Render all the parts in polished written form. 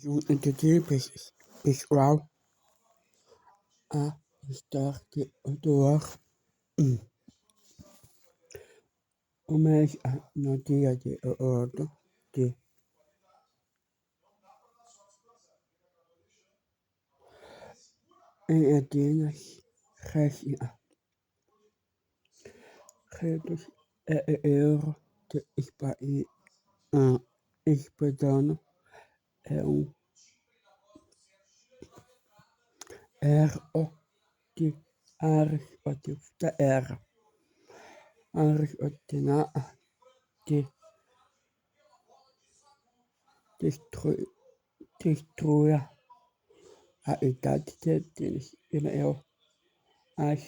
Yung entity visual a starte odor umas a notia de ordo de en atenas regia redos euro de España espadano é R-O de ares o de era ares o de na de destruir a identidade deles as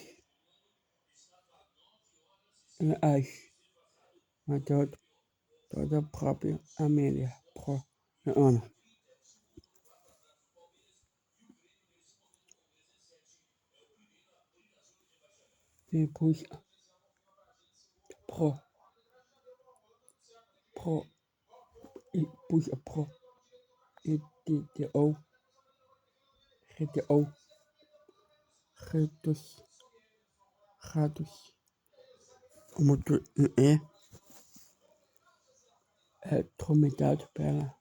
mas toda a própria Amélia pro ano depois pro e puxa pro e GTO ratos como tu é traumatizado pela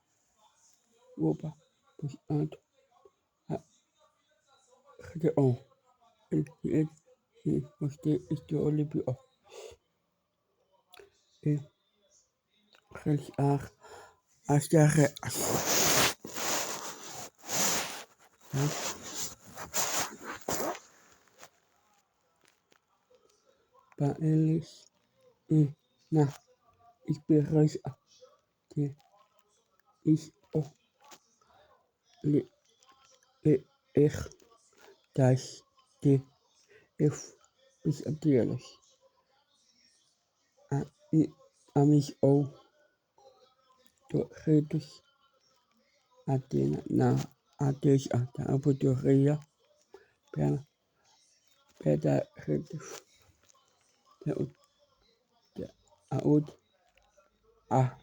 opa puxando a GTO e você estou olhando e realizar as tarefas para eles e na esperança que isso lhe das de pesadelos a mis ou redes Atena na ateja da apodoria pela redes aud a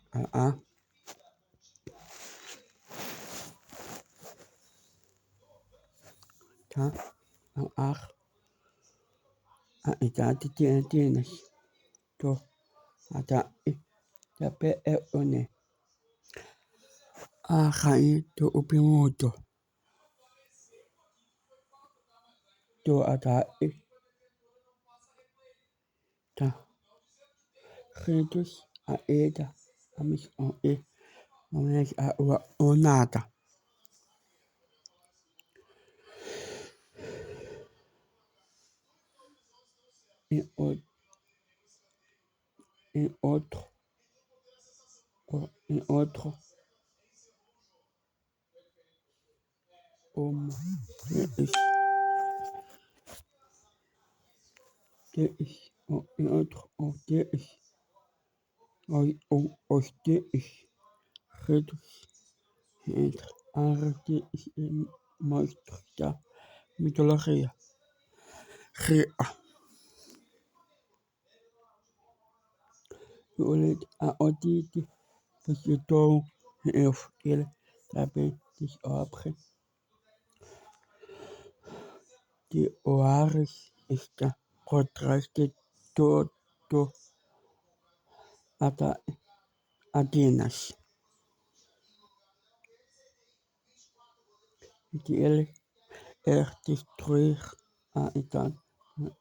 tá a idade de Atenas to a da PEONE a rainha do Ubimoto to a da redes a eda a mis mas a nada em outro uma em outro os redes entre artes e monstros da mitologia a odite visitou ele também descobre que o Ares está por trás de todo Atenas e que ele destruir a idade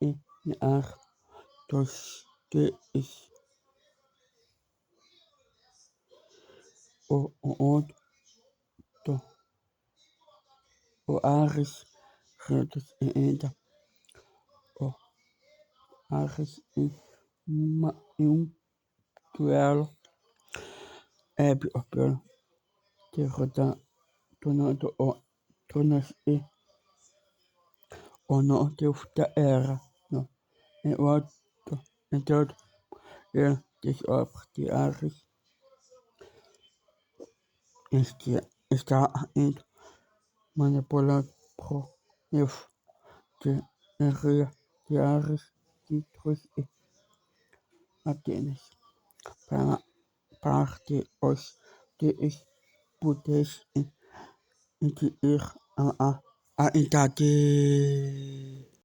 e ar dos deuses o Ares redes ainda o Ares em duelo pelo derrotar tornando o norte da era no entanto ele descobre que Ares está ainda manipulado por de energia de Ares que trouxe Atenas para parte os deuses pudessem iti ir a itaati